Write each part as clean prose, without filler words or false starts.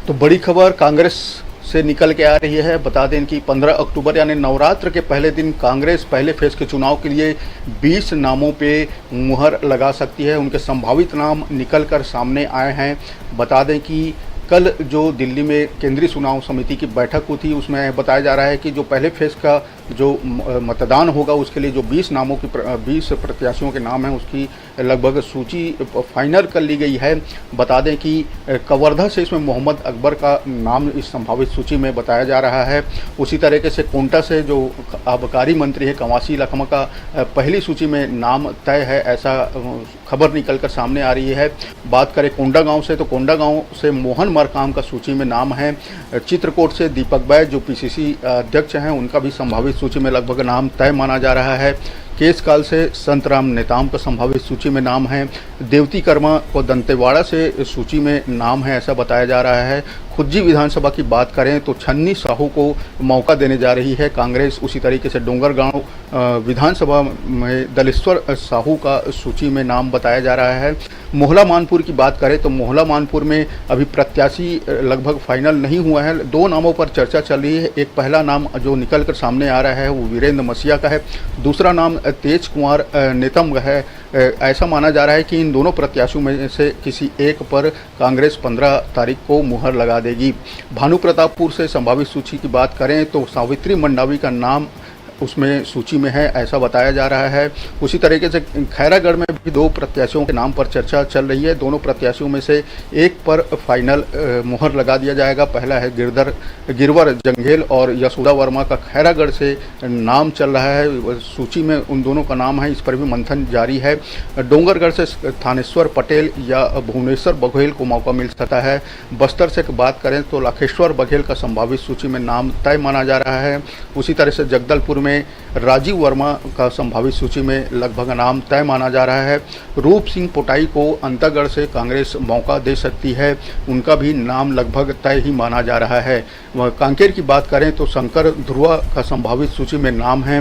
तो बड़ी खबर कांग्रेस से निकल के आ रही है। बता दें कि 15 अक्टूबर यानी नवरात्र के पहले दिन कांग्रेस पहले फेज के चुनाव के लिए 20 नामों पे मुहर लगा सकती है। उनके संभावित नाम निकल कर सामने आए हैं। बता दें कि कल जो दिल्ली में केंद्रीय चुनाव समिति की बैठक हुई थी, उसमें बताया जा रहा है कि जो पहले फेज का जो मतदान होगा उसके लिए जो 20 नामों की 20 प्रत्याशियों के नाम हैं उसकी लगभग सूची फाइनल कर ली गई है। बता दें कि कवर्धा से इसमें मोहम्मद अकबर का नाम इस संभावित सूची में बताया जा रहा है। उसी तरीके से कोंटा से जो आबकारी मंत्री है कवासी लखमा का पहली सूची में नाम तय है, ऐसा खबर निकल कर सामने आ रही है। बात करें कोंडागांव से, तो कोंडागांव से मोहन मरकाम का सूची में नाम है। चित्रकूट से दीपक बैज जो पीसीसी अध्यक्ष हैं उनका भी संभावित सूची में लगभग नाम तय माना जा रहा है। केसकाल से संतराम नेताम का संभावित सूची में नाम है। देवती कर्मा को दंतेवाड़ा से सूची में नाम है, ऐसा बताया जा रहा है। खुज्जी विधानसभा की बात करें तो छन्नी साहू को मौका देने जा रही है कांग्रेस। उसी तरीके से डोंगरगांव विधानसभा में दलेश्वर साहू का सूची में नाम बताया जा रहा है। मोहला मानपुर की बात करें तो मोहला मानपुर में अभी प्रत्याशी लगभग फाइनल नहीं हुआ है। 2 नामों पर चर्चा चल रही है। एक पहला नाम जो निकल कर सामने आ रहा है वो वीरेंद्र मसीहा का है। दूसरा नाम तेज कुमार नेतम है। ऐसा माना जा रहा है कि इन दोनों प्रत्याशियों में से किसी एक पर कांग्रेस 15 तारीख को मुहर लगा देगी। भानु प्रतापपुर से संभावित सूची की बात करें तो सावित्री मंडावी का नाम उसमें सूची में है, ऐसा बताया जा रहा है। उसी तरीके से खैरागढ़ में भी 2 प्रत्याशियों के नाम पर चर्चा चल रही है। दोनों प्रत्याशियों में से एक पर फाइनल मुहर लगा दिया जाएगा। पहला है गिरवर जंघेल और यशोदा वर्मा का खैरागढ़ से नाम चल रहा है, सूची में उन दोनों का नाम है, इस पर भी मंथन जारी है। डोंगरगढ़ से थानेश्वर पटेल या भुवनेश्वर बघेल को मौका मिल सकता है। बस्तर से बात करें तो लाखेश्वर बघेल का संभावित सूची में नाम तय माना जा रहा है। उसी तरह से जगदलपुर में राजीव वर्मा का संभावित सूची में लगभग नाम तय माना जा रहा है। रूप सिंह पोटाई को अंतागढ़ से कांग्रेस मौका दे सकती है, उनका भी नाम लगभग तय ही माना जा रहा है। कांकेर की बात करें तो शंकर ध्रुवा का संभावित सूची में नाम है।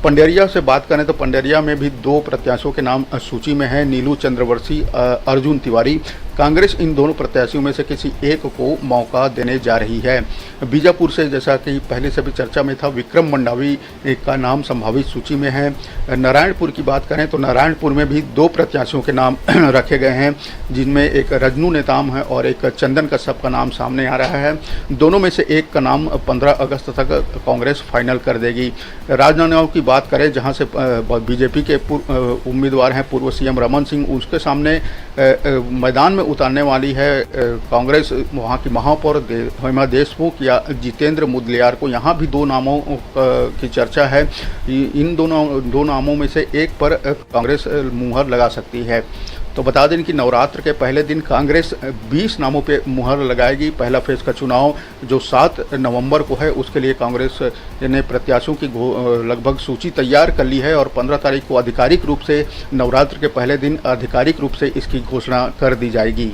पंडेरिया से बात करें तो पंडेरिया में भी 2 प्रत्याशियों के नाम सूची में है, नीलू चंद्रवंशी, अर्जुन तिवारी। कांग्रेस इन दोनों प्रत्याशियों में से किसी एक को मौका देने जा रही है। बीजापुर से जैसा कि पहले से भी चर्चा में था, विक्रम मंडावी का नाम संभावित सूची में है। नारायणपुर की बात करें तो नारायणपुर में भी 2 प्रत्याशियों के नाम रखे गए हैं, जिनमें एक रजनू नेताम है और एक चंदन कश्यप का नाम सामने आ रहा है। दोनों में से एक का नाम 15 अगस्त तक कांग्रेस फाइनल कर देगी। राजनांदगांव की बात करें जहां से बीजेपी के उम्मीदवार हैं पूर्व सीएम रमन सिंह, उसके सामने मैदान में उतारने वाली है कांग्रेस वहां की महापौर हेमा देशमुख या जितेंद्र मुदलियार को। यहाँ भी 2 नामों की चर्चा है। इन दो नामों में से एक पर कांग्रेस मुहर लगा सकती है। तो बता दें कि नवरात्र के पहले दिन कांग्रेस 20 नामों पे मुहर लगाएगी। पहला फेज का चुनाव जो 7 नवंबर को है उसके लिए कांग्रेस ने प्रत्याशियों की लगभग सूची तैयार कर ली है और 15 तारीख को आधिकारिक रूप से नवरात्र के पहले दिन आधिकारिक रूप से इसकी घोषणा कर दी जाएगी।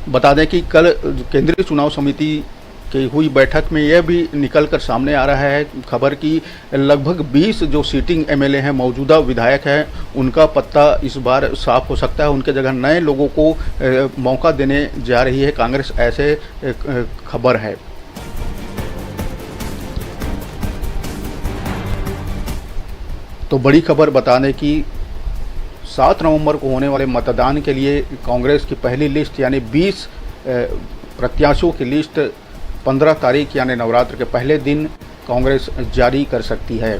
बता दें कि कल केंद्रीय चुनाव समिति की हुई बैठक में यह भी निकलकर सामने आ रहा है खबर कि लगभग 20 जो सीटिंग एमएलए हैं, मौजूदा विधायक हैं, उनका पत्ता इस बार साफ हो सकता है। उनके जगह नए लोगों को मौका देने जा रही है कांग्रेस, ऐसे खबर है। तो बड़ी खबर बताने की 7 नवंबर को होने वाले मतदान के लिए कांग्रेस की पहली लिस्ट यानी 20 प्रत्याशियों की लिस्ट 15 तारीख यानी नवरात्र के पहले दिन कांग्रेस जारी कर सकती है।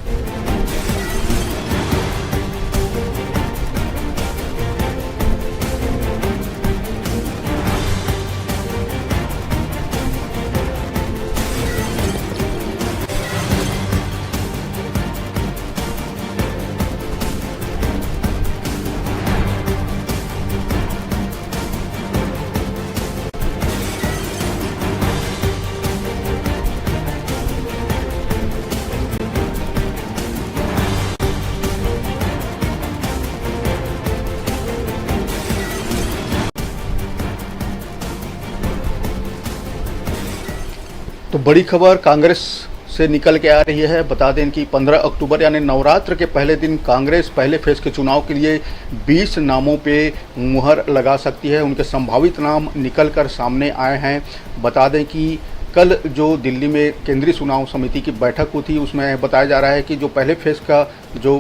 तो बड़ी खबर कांग्रेस से निकल के आ रही है। बता दें कि 15 अक्टूबर यानी नवरात्र के पहले दिन कांग्रेस पहले फेज के चुनाव के लिए 20 नामों पे मुहर लगा सकती है। उनके संभावित नाम निकल कर सामने आए हैं। बता दें कि कल जो दिल्ली में केंद्रीय चुनाव समिति की बैठक हुई थी, उसमें बताया जा रहा है कि जो पहले फेज का जो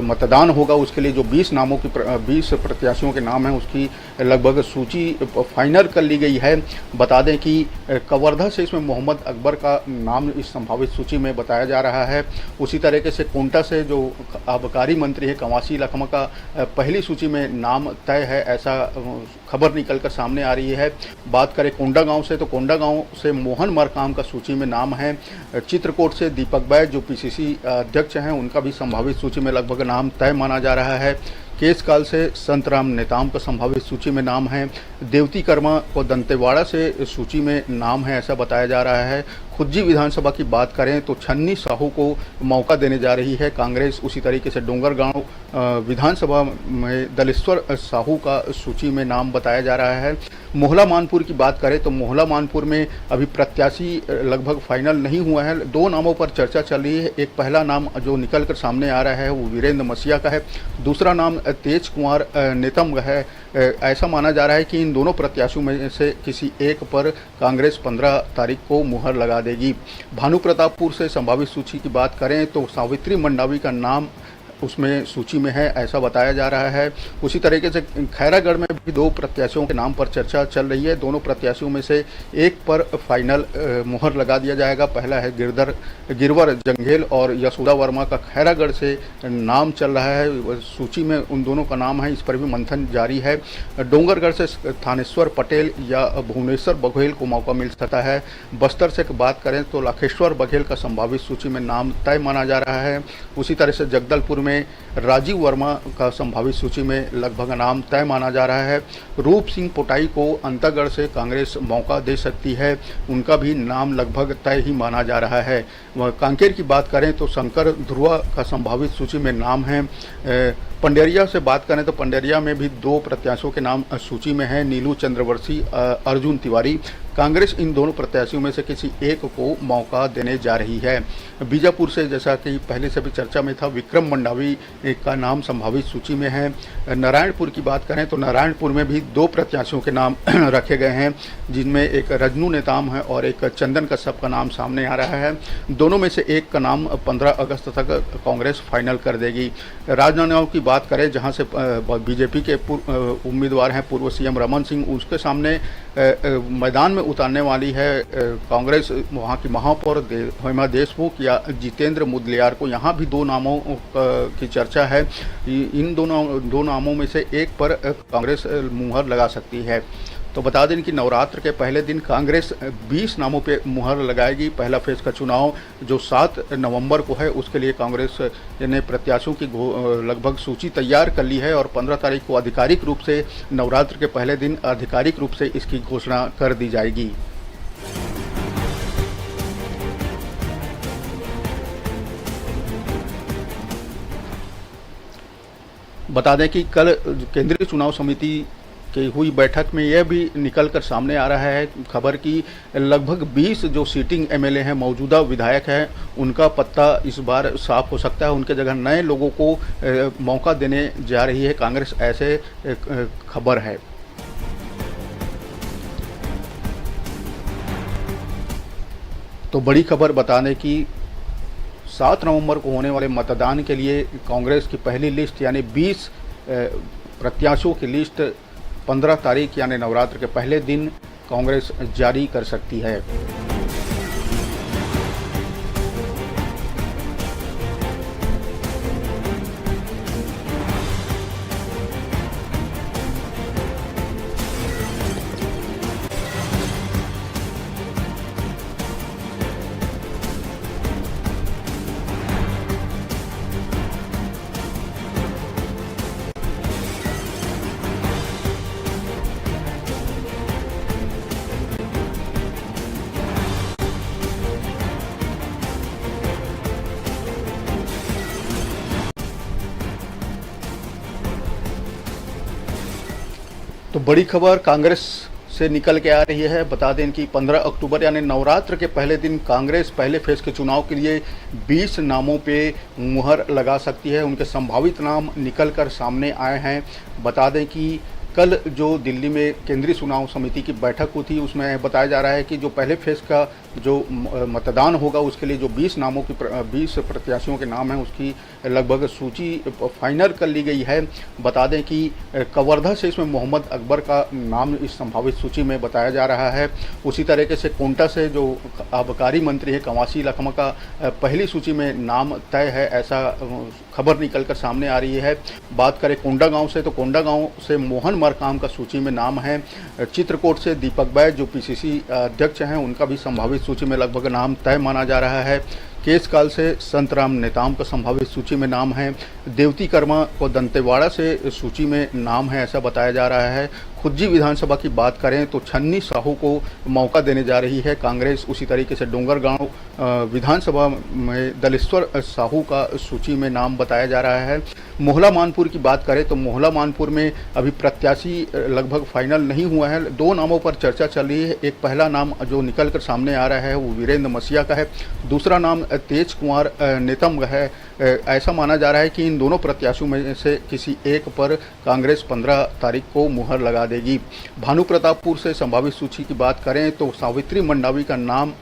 मतदान होगा उसके लिए जो 20 नामों की 20 प्रत्याशियों के नाम हैं उसकी लगभग सूची फाइनल कर ली गई है। बता दें कि कवर्धा से इसमें मोहम्मद अकबर का नाम इस संभावित सूची में बताया जा रहा है। उसी तरीके से कोंटा से जो आबकारी मंत्री है कवासी लखमा का पहली सूची में नाम तय है, ऐसा खबर निकल कर सामने आ रही है। बात करें कोंडा गांव से, तो कोंडा गांव से मोहन मरकाम का सूची में नाम है। चित्रकूट से दीपक बैज जो पीसीसी अध्यक्ष हैं उनका भी संभावित सूची में लगभग नाम तय माना जा रहा है। केसकाल से संतराम नेताम का संभावित सूची में नाम है। देवती कर्मा को दंतेवाड़ा से सूची में नाम है, ऐसा बताया जा रहा है। खुज्जी विधानसभा की बात करें तो छन्नी साहू को मौका देने जा रही है कांग्रेस। उसी तरीके से डोंगरगांव विधानसभा में दलेश्वर साहू का सूची में नाम बताया जा रहा है। मोहला मानपुर की बात करें तो मोहला मानपुर में अभी प्रत्याशी लगभग फाइनल नहीं हुआ है। 2 नामों पर चर्चा चल रही है। एक पहला नाम जो निकल कर सामने आ रहा है वो वीरेंद्र मसीहा का है। दूसरा नाम तेज कुमार नेतम है। ऐसा माना जा रहा है कि इन दोनों प्रत्याशियों में से किसी एक पर कांग्रेस 15 तारीख को मुहर लगा देगी। भानु प्रतापपुर से संभावित सूची की बात करें तो सावित्री मंडावी का नाम उसमें सूची में है, ऐसा बताया जा रहा है। उसी तरीके से खैरागढ़ में भी 2 प्रत्याशियों के नाम पर चर्चा चल रही है। दोनों प्रत्याशियों में से एक पर फाइनल मुहर लगा दिया जाएगा। पहला है गिरवर जंघेल और यशोदा वर्मा का खैरागढ़ से नाम चल रहा है, सूची में उन दोनों का नाम है, इस पर भी मंथन जारी है। डोंगरगढ़ से थानेश्वर पटेल या भुवनेश्वर बघेल को मौका मिल सकता है। बस्तर से बात करें तो लाखेश्वर बघेल का संभावित सूची में नाम तय माना जा रहा है। उसी तरह से जगदलपुर में राजीव वर्मा का संभावित सूची में लगभग नाम तय माना जा रहा है। रूप सिंह पोटाई को अंतागढ़ से कांग्रेस मौका दे सकती है, उनका भी नाम लगभग तय ही माना जा रहा है। कांकेर की बात करें तो शंकर ध्रुवा का संभावित सूची में नाम है। पंडेरिया से बात करें तो पंडेरिया में भी 2 प्रत्याशियों के नाम सूची में हैं, नीलू चंद्रवंशी, अर्जुन तिवारी। कांग्रेस इन दोनों प्रत्याशियों में से किसी एक को मौका देने जा रही है। बीजापुर से जैसा कि पहले से भी चर्चा में था, विक्रम मंडावी का नाम संभावित सूची में है। नारायणपुर की बात करें तो नारायणपुर में भी 2 प्रत्याशियों के नाम रखे गए हैं, जिनमें एक रजनू नेताम है और एक चंदन कश्यप का नाम सामने आ रहा है। दोनों में से एक का नाम 15 अगस्त तक कांग्रेस फाइनल कर देगी। राजनांदगांव की बात करें जहां से बीजेपी के उम्मीदवार हैं पूर्व सीएम रमन सिंह, उसके सामने मैदान में उतारने वाली है कांग्रेस वहां की महापौर हेमा देशमुख या जितेंद्र मुदलियार को। यहाँ भी 2 नामों की चर्चा है। इन दो नामों में से एक पर कांग्रेस मुहर लगा सकती है। तो बता दें कि नवरात्र के पहले दिन कांग्रेस 20 नामों पे मुहर लगाएगी। पहला फेज का चुनाव जो 7 नवंबर को है उसके लिए कांग्रेस ने प्रत्याशियों की लगभग सूची तैयार कर ली है और 15 तारीख को आधिकारिक रूप से नवरात्र के पहले दिन आधिकारिक रूप से इसकी घोषणा कर दी जाएगी। बता दें कि कल केंद्रीय चुनाव समिति की हुई बैठक में यह भी निकल कर सामने आ रहा है खबर की लगभग 20 जो सीटिंग एमएलए हैं, मौजूदा विधायक हैं, उनका पत्ता इस बार साफ हो सकता है। उनके जगह नए लोगों को मौका देने जा रही है कांग्रेस, ऐसे खबर है। तो बड़ी खबर बताने की 7 नवंबर को होने वाले मतदान के लिए कांग्रेस की पहली लिस्ट यानी 20 प्रत्याशियों की लिस्ट 15 तारीख यानी नवरात्र के पहले दिन कांग्रेस जारी कर सकती है। तो बड़ी खबर कांग्रेस से निकल के आ रही है। बता दें कि 15 अक्टूबर यानी नवरात्र के पहले दिन कांग्रेस पहले फेज के चुनाव के लिए 20 नामों पे मुहर लगा सकती है। उनके संभावित नाम निकल कर सामने आए हैं। बता दें कि कल जो दिल्ली में केंद्रीय चुनाव समिति की बैठक हुई थी, उसमें बताया जा रहा है कि जो पहले फेज का जो मतदान होगा उसके लिए जो 20 नामों की 20 प्रत्याशियों के नाम हैं उसकी लगभग सूची फाइनल कर ली गई है। बता दें कि कवर्धा से इसमें मोहम्मद अकबर का नाम इस संभावित सूची में बताया जा रहा है। उसी तरीके से कोंटा से जो आबकारी मंत्री है कवासी लखमा का पहली सूची में नाम तय है, ऐसा खबर निकल कर सामने आ रही है। बात करें कोंडागांव से, तो कोंडागांव से मोहन मरकाम का सूची में नाम है। चित्रकूट से दीपक बैज जो पीसीसी अध्यक्ष हैं उनका भी संभावित सूची में लगभग नाम तय माना जा रहा है। केसकाल से संतराम नेताम का संभावित सूची में नाम है। देवती कर्मा को दंतेवाड़ा से सूची में नाम है, ऐसा बताया जा रहा है। खुज्जी विधानसभा की बात करें तो छन्नी साहू को मौका देने जा रही है कांग्रेस। उसी तरीके से डोंगरगांव विधानसभा में दलेश्वर साहू का सूची में नाम बताया जा रहा है। मोहला मानपुर की बात करें तो मोहला मानपुर में अभी प्रत्याशी लगभग फाइनल नहीं हुआ है। 2 नामों पर चर्चा चल रही है। एक पहला नाम जो निकल कर सामने आ रहा है वो वीरेंद्र मसीहा का है। दूसरा नाम तेज कुमार नेतम है। ऐसा माना जा रहा है कि इन दोनों प्रत्याशियों में से किसी एक पर कांग्रेस 15 तारीख को मुहर लगा देगी। भानु प्रतापपुर से संभावित सूची की बात करें तो सावित्री मंडावी का नाम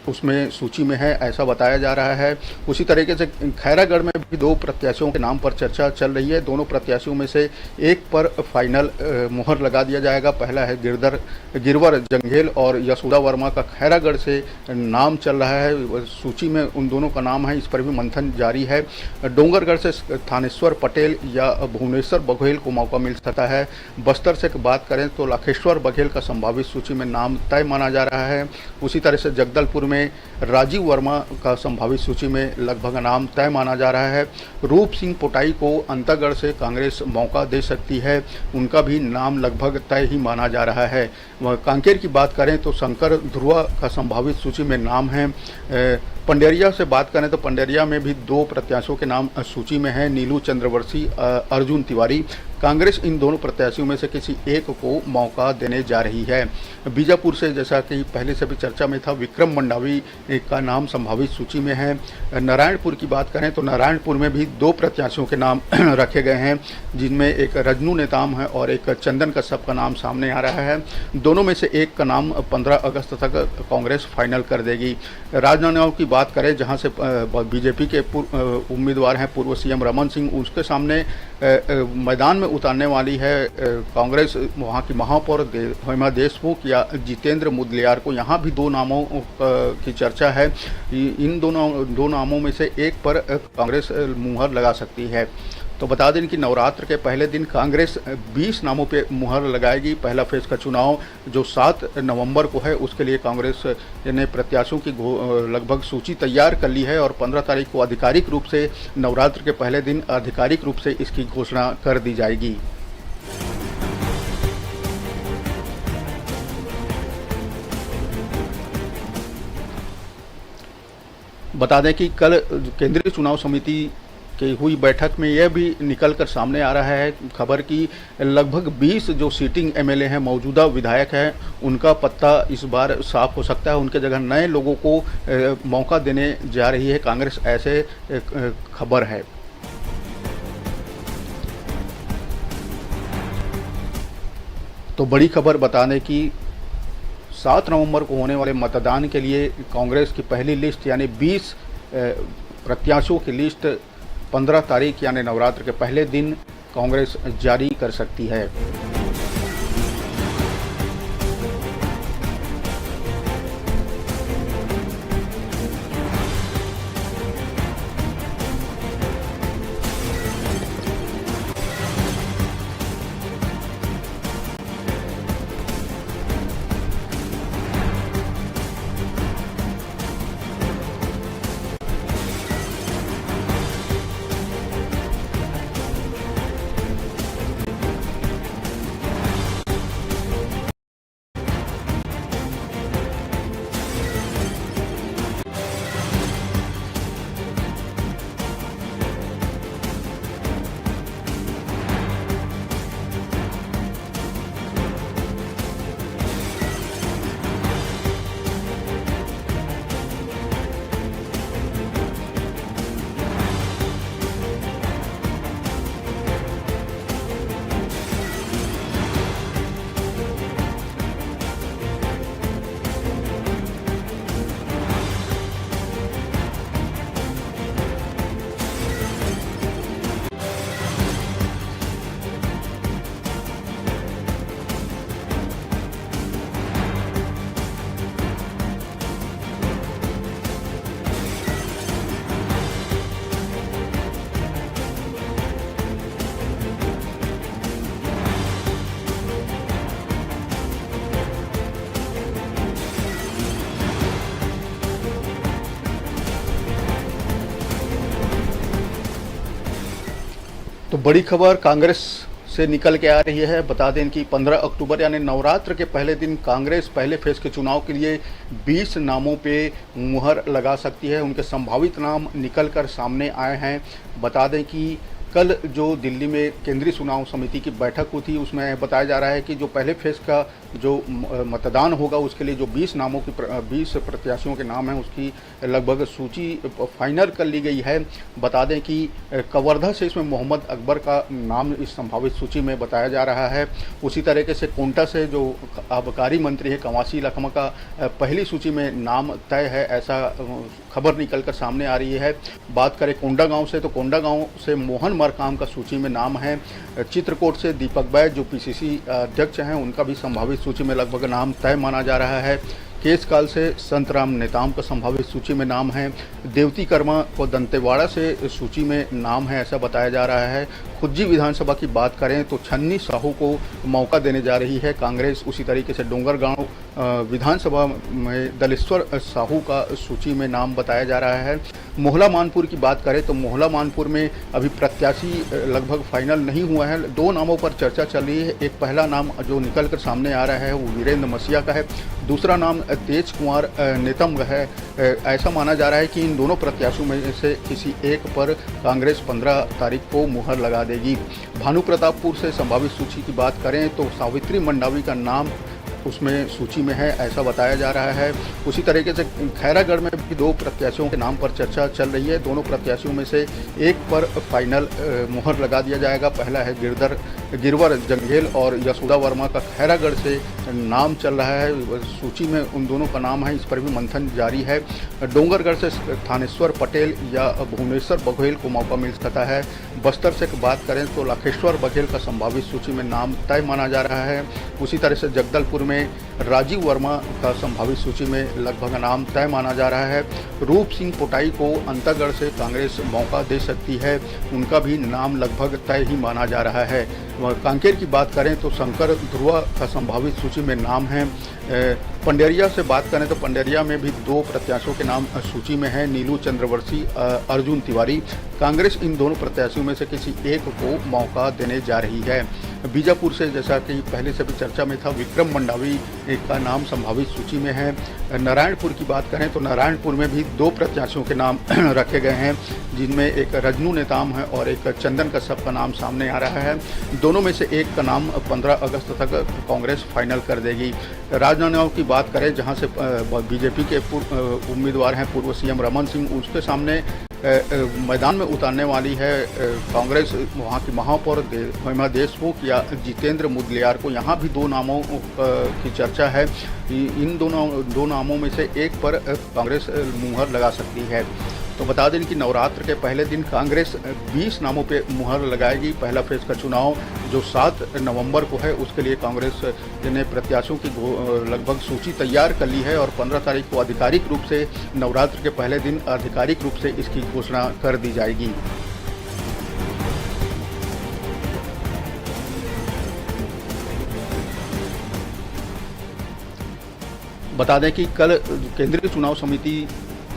उसमें सूची में है, ऐसा बताया जा रहा है। उसी तरीके से खैरागढ़ में भी 2 प्रत्याशियों के नाम पर चर्चा चल रही है। दोनों प्रत्याशियों में से एक पर फाइनल मुहर लगा दिया जाएगा। पहला है गिरवर जंघेल और यशोदा वर्मा का खैरागढ़ से नाम चल रहा है, सूची में उन दोनों का नाम है, इस पर भी मंथन जारी है। डोंगरगढ़ से थानेश्वर पटेल या भुवनेश्वर बघेल को मौका मिल सकता है। बस्तर से बात करें तो लाखेश्वर बघेल का संभावित सूची में नाम तय माना जा रहा है। उसी तरह से जगदलपुर में राजीव वर्मा का संभावित सूची में लगभग नाम तय माना जा रहा है। रूप सिंह पोटाई को अंतागढ़ से कांग्रेस मौका दे सकती है, उनका भी नाम लगभग तय ही माना जा रहा है। कांकेर की बात करें तो शंकर ध्रुवा का संभावित सूची में नाम है। पंडेरिया से बात करें तो पंडेरिया में भी 2 प्रत्याशियों के नाम सूची में हैं, नीलू चंद्रवंशी, अर्जुन तिवारी। कांग्रेस इन दोनों प्रत्याशियों में से किसी एक को मौका देने जा रही है। बीजापुर से जैसा कि पहले से भी चर्चा में था, विक्रम मंडावी का नाम संभावित सूची में है। नारायणपुर की बात करें तो नारायणपुर में भी 2 प्रत्याशियों के नाम रखे गए हैं, जिनमें एक रजनू नेताम है और एक चंदन कश्यप का नाम सामने आ रहा है। दोनों में से एक का नाम 15 अगस्त तक कांग्रेस फाइनल कर देगी। राजनांदगांव की बात करें जहां से बीजेपी के उम्मीदवार हैं पूर्व सीएम रमन सिंह, उसके सामने मैदान में उतारने वाली है कांग्रेस वहां की महापौर हेमा देशमुख या जितेंद्र मुदलियार को। यहाँ भी 2 नामों की चर्चा है। इन दो नामों में से एक पर कांग्रेस मुहर लगा सकती है। तो बता दें कि नवरात्र के पहले दिन कांग्रेस 20 नामों पे मुहर लगाएगी। पहला फेज का चुनाव जो 7 नवंबर को है उसके लिए कांग्रेस ने प्रत्याशियों की लगभग सूची तैयार कर ली है और 15 तारीख को आधिकारिक रूप से नवरात्र के पहले दिन आधिकारिक रूप से इसकी घोषणा कर दी जाएगी। बता दें कि कल केंद्रीय चुनाव समिति की हुई बैठक में यह भी निकल कर सामने आ रहा है खबर की लगभग 20 जो सीटिंग एमएलए हैं, मौजूदा विधायक हैं, उनका पत्ता इस बार साफ हो सकता है। उनके जगह नए लोगों को मौका देने जा रही है कांग्रेस, ऐसे खबर है। तो बड़ी खबर बताने की 7 नवंबर को होने वाले मतदान के लिए कांग्रेस की पहली लिस्ट यानी 20 प्रत्याशियों की लिस्ट 15 तारीख यानी नवरात्र के पहले दिन कांग्रेस जारी कर सकती है। बड़ी खबर कांग्रेस से निकल के आ रही है। बता दें कि 15 अक्टूबर यानी नवरात्र के पहले दिन कांग्रेस पहले फेज के चुनाव के लिए 20 नामों पे मुहर लगा सकती है। उनके संभावित नाम निकल कर सामने आए हैं। बता दें कि कल जो दिल्ली में केंद्रीय चुनाव समिति की बैठक हुई थी, उसमें बताया जा रहा है कि जो पहले फेज का जो मतदान होगा उसके लिए जो 20 नामों की 20 प्रत्याशियों के नाम हैं उसकी लगभग सूची फाइनल कर ली गई है। बता दें कि कवर्धा से इसमें मोहम्मद अकबर का नाम इस संभावित सूची में बताया जा रहा है। उसी तरीके से कोंटा से जो आबकारी मंत्री है कवासी लखमा का पहली सूची में नाम तय है, ऐसा खबर निकल कर सामने आ रही है। बात करें कोंडागांव से, तो कोंडागांव से मोहन मरकाम का सूची में नाम है। चित्रकूट से दीपक बैज जो पीसीसी अध्यक्ष हैं उनका भी संभावित सूची में लगभग नाम तय माना जा रहा है। केसकाल से संतराम नेताम का संभावित सूची में नाम है। देवती कर्मा को दंतेवाड़ा से सूची में नाम है, ऐसा बताया जा रहा है। खुज्जी विधानसभा की बात करें तो छन्नी साहू को मौका देने जा रही है कांग्रेस। उसी तरीके से डोंगरगांव विधानसभा में दलेश्वर साहू का सूची में नाम बताया जा रहा है। मोहला मानपुर की बात करें तो मोहला मानपुर में अभी प्रत्याशी लगभग फाइनल नहीं हुआ है। 2 नामों पर चर्चा चल रही है। एक पहला नाम जो निकल कर सामने आ रहा है वो वीरेंद्र मसीहा का है। दूसरा नाम तेज कुमार नेतम है। ऐसा माना जा रहा है कि इन दोनों प्रत्याशियों में से किसी एक पर कांग्रेस 15 तारीख को मुहर लगा देगी। भानु प्रतापपुर से संभावित सूची की बात करें तो सावित्री मंडावी का नाम उसमें सूची में है, ऐसा बताया जा रहा है। उसी तरीके से खैरागढ़ में भी 2 प्रत्याशियों के नाम पर चर्चा चल रही है। दोनों प्रत्याशियों में से एक पर फाइनल मुहर लगा दिया जाएगा। पहला है गिरवर जंघेल और यशोदा वर्मा का खैरागढ़ से नाम चल रहा है, सूची में उन दोनों का नाम है, इस पर भी मंथन जारी है। डोंगरगढ़ से थानेश्वर पटेल या भुवनेश्वर बघेल को मौका मिल सकता है। बस्तर से बात करें तो लाखेश्वर बघेल का संभावित सूची में नाम तय माना जा रहा है। उसी तरह से जगदलपुर में राजीव वर्मा का संभावित सूची में लगभग नाम तय माना जा रहा है। रूप सिंह पोटाई को अंतागढ़ से कांग्रेस मौका दे सकती है, उनका भी नाम लगभग तय ही माना जा रहा है। कांकेर की बात करें तो शंकर ध्रुवा का संभावित सूची में नाम है। पंडेरिया से बात करें तो पंडेरिया में भी 2 प्रत्याशियों के नाम सूची में है, नीलू चंद्रवंशी, अर्जुन तिवारी। कांग्रेस इन दोनों प्रत्याशियों में से किसी एक को मौका देने जा रही है। बीजापुर से जैसा कि पहले से भी चर्चा में था, विक्रम मंडावी का नाम संभावित सूची में है। नारायणपुर की बात करें तो नारायणपुर में भी 2 प्रत्याशियों के नाम रखे गए हैं, जिनमें एक रजनू नेताम है और एक चंदन कश्यप का नाम सामने आ रहा है। दोनों में से एक का नाम 15 अगस्त तक कांग्रेस फाइनल कर देगी। राजनांदगांव की बात करें जहां से बीजेपी के उम्मीदवार हैं पूर्व सीएम रमन सिंह, उसके सामने मैदान में उतारने वाली है कांग्रेस वहाँ की महापौर हेमा देशमुख या जितेंद्र मुदलियार को। यहाँ भी 2 नामों की चर्चा है। इन दो नामों में से एक पर कांग्रेस मुहर लगा सकती है। तो बता दें कि नवरात्र के पहले दिन कांग्रेस 20 नामों पे मुहर लगाएगी। पहला फेज का चुनाव जो 7 नवंबर को है उसके लिए कांग्रेस ने प्रत्याशियों की लगभग सूची तैयार कर ली है और 15 तारीख को आधिकारिक रूप से नवरात्र के पहले दिन आधिकारिक रूप से इसकी घोषणा कर दी जाएगी। बता दें कि कल केंद्रीय चुनाव समिति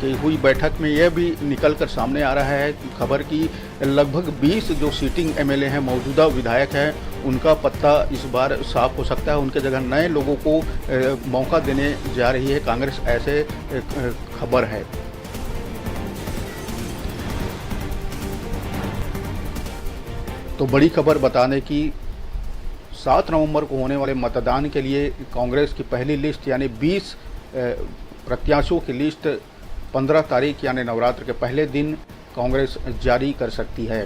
की हुई बैठक में यह भी निकल कर सामने आ रहा है खबर की लगभग 20 जो सीटिंग एमएलए हैं, मौजूदा विधायक हैं, उनका पत्ता इस बार साफ हो सकता है। उनके जगह नए लोगों को मौका देने जा रही है कांग्रेस, ऐसे खबर है। तो बड़ी खबर बताने की 7 नवंबर को होने वाले मतदान के लिए कांग्रेस की पहली लिस्ट यानी 20 प्रत्याशियों की लिस्ट 15 तारीख यानी नवरात्र के पहले दिन कांग्रेस जारी कर सकती है।